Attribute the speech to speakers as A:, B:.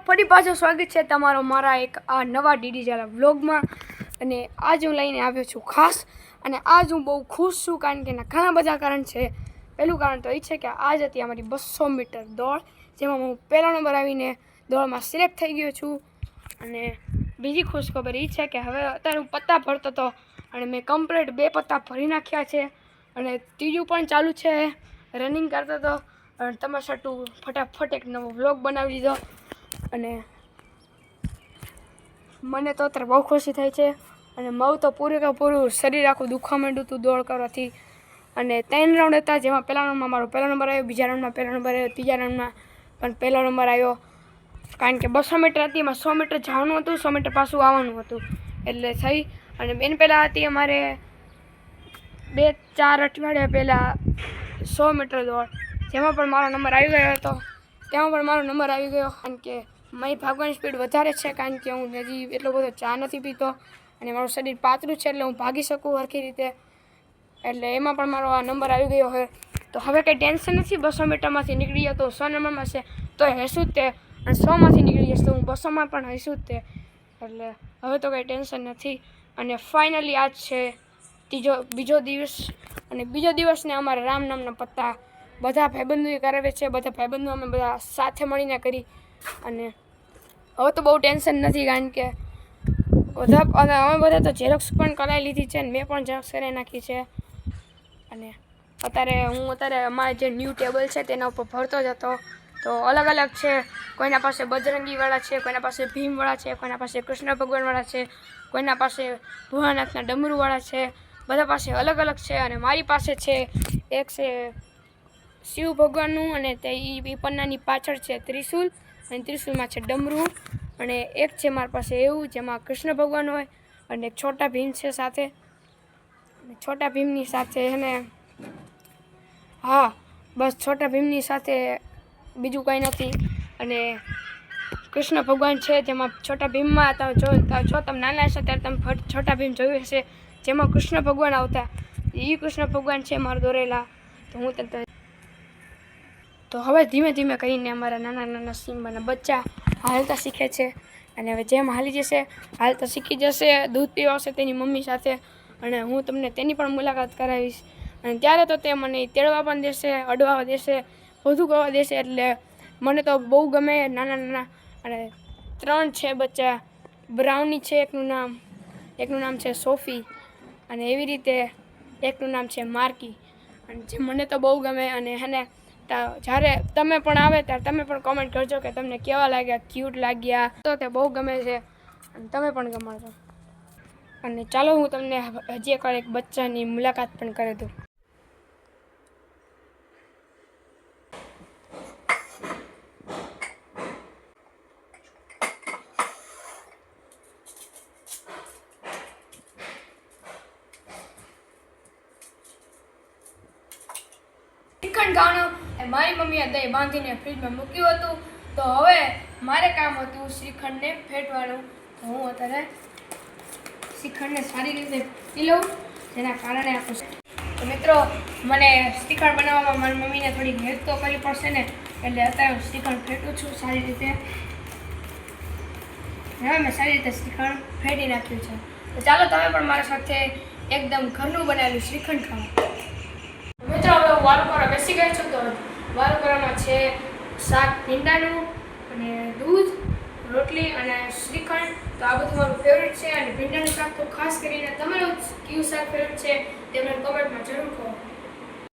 A: ફરી પાછો સ્વાગત છે તમારો મારા એક આ નવા ડીડી ઝાલા વ્લોગમાં. અને આજ હું લઈને આવ્યો છું ખાસ, અને આજ હું બહુ ખુશ છું કારણ કે એના ઘણા બધા કારણ છે. પહેલું કારણ તો એ છે કે આજ હતી અમારી 200 મીટર દોડ, જેમાં હું પહેલો નંબર આવીને દોડમાં સિલેક્ટ થઈ ગયો છું. અને બીજી ખુશખબર એ છે કે હવે અત્યારે હું પત્તા ભરતો હતો અને મેં કમ્પ્લીટ 2 પત્તા ભરી નાખ્યા છે. અને ત્રીજું પણ ચાલુ છે, રનિંગ કરતો હતો અને તમારા સાટું ફટાફટ એક નવો વ્લોગ બનાવી દીધો. અને મને તો અત્યારે બહુ ખુશી થાય છે. અને મારું તો પૂરું શરીર આખું દુખવા માંડ્યું હતું દોડ કરવાથી. અને 3 રાઉન્ડ હતા, જેમાં પહેલા રાઉન્ડમાં મારો પહેલો નંબર આવ્યો, બીજા રાઉન્ડમાં પહેલો નંબર આવ્યો, ત્રીજા રાઉન્ડમાં પણ પહેલો નંબર આવ્યો. કારણ કે 200 મીટર હતી, એમાં 100 મીટર જવાનું હતું, 100 મીટર પાછું આવવાનું હતું, એટલે થઈ. અને બેન પહેલાં હતી અમારે 2-4 અઠવાડિયા પહેલાં 100 મીટર દોડ, જેમાં પણ મારો નંબર આવી ગયો હતો. તેમાં પણ મારો નંબર આવી ગયો, કારણ કે મારી ભાગવાની સ્પીડ વધારે છે, કારણ કે હું હજી એટલો બધો ચા નથી પીતો અને મારું શરીર પાતળું છે, એટલે હું ભાગી શકું સરખી રીતે. એટલે એમાં પણ મારો આ નંબર આવી ગયો હોય તો હવે કંઈ ટેન્શન નથી. 200 મીટરમાંથી નીકળી ગયો તો 100 નંબરમાં છે તો હશું જ તે, અને 100માંથી નીકળી જશે તો હું 200માં પણ હશું જ તે. એટલે હવે તો કંઈ ટેન્શન નથી. અને ફાઇનલી આજ છે બીજો દિવસ, અને બીજો દિવસને અમારા રામ નામના પત્તા બધા ભાઈબંધોએ કરાવે છે. બધા ભાઈબંધો અમે બધા સાથે મળીને કરી. અને હવે તો બહુ ટેન્શન નથી, કારણ કે અમે બધા તો ઝેરોક્સ પણ કરાવી લીધી છે, અને મેં પણ ઝેરોક્સ કરાવી નાખી છે. અને અત્યારે અમારે જે ન્યૂ ટેબલ છે તેના ઉપર ભરતો જ હતો. તો અલગ અલગ છે, કોઈના પાસે બજરંગીવાળા છે, કોઈના પાસે ભીમવાળા છે, કોઈના પાસે કૃષ્ણ ભગવાનવાળા છે, કોઈના પાસે ભોળાનાથના ડમરૂવાળા છે. બધા પાસે અલગ અલગ છે. અને મારી પાસે છે એક છે શિવ ભગવાનનું, અને તે એ પન્નાની પાછળ છે ત્રિશુલ, અને ત્રિશુલમાં છે ડમરું. અને એક છે મારી પાસે એવું જેમાં કૃષ્ણ ભગવાન હોય અને છોટા ભીમ છે સાથે. છોટા ભીમની સાથે એને બસ છોટા ભીમની સાથે બીજું કંઈ નથી. અને કૃષ્ણ ભગવાન છે, જેમાં છોટા ભીમમાં તમે નાના હશો ત્યારે તમે છોટા ભીમ જોયું હશે, જેમાં કૃષ્ણ ભગવાન આવતા. એ કૃષ્ણ ભગવાન છે મારા દોરેલા. તો હવે ધીમે ધીમે કરીને અમારા નાના સિમ્બાના બચ્ચા હાલતા શીખે છે. અને હવે જેમ હાલી જશે, હાલતા શીખી જશે, દૂધ પીવા આવશે તેની મમ્મી સાથે, અને હું તમને તેની પણ મુલાકાત કરાવીશ. અને ત્યારે તો તે મને તેડવા પણ દેશે, અડવા દેશે, બધું કરવા દેશે. એટલે મને તો બહુ ગમે નાના. અને 3 છે બચ્ચા. બ્રાઉની છે એકનું નામ છે સોફી, અને એવી રીતે એકનું નામ છે માર્કી. અને જે મને તો બહુ ગમે. અને એને જ્યારે તમે પણ આવે ત્યારે તમે પણ કોમેન્ટ કરજો કે તમને કેવા લાગ્યા, ક્યુટ લાગ્યા. તો તે બહુ ગમે છે, અને તમે પણ ગમાડજો. અને ચાલો હું તમને હજી એકવાર એક બચ્ચાની મુલાકાત પણ કરી દઉં. શ્રીખંડ ખાવાનું એ મારી મમ્મીએ દહીં બાંધીને ફ્રીજમાં મૂક્યું હતું. તો હવે મારે કામ હતું શ્રીખંડને ફેટવાનું. તો હું અત્યારે શ્રીખંડને સારી રીતે પી લઉં, જેના કારણે આપણું. તો મિત્રો, મને શ્રીખંડ બનાવવામાં મારી મમ્મીને થોડી હેલ્પ તો કરવી પડશે ને, એટલે અત્યારે હું શ્રીખંડ ફેટું છું સારી રીતે. હવે મેં સારી રીતે શ્રીખંડ ફેટી નાખ્યું છે. તો ચાલો તમે પણ મારા સાથે એકદમ ઘરનું બનાવેલું શ્રીખંડ ખાઓ. મિત્રો, હવે હું વારું કરવા બેસી ગઈ છું. તો વારું કરવામાં છે શાક ભીંડાનું, અને દૂધ, રોટલી અને શ્રીખંડ. તો આ બધું મારું ફેવરેટ છે. અને ભીંડાનું શાક તો ખાસ કરીને તમારું કયું શાક ફેવરેટ છે તે મને કોમેન્ટમાં જરૂર કહો.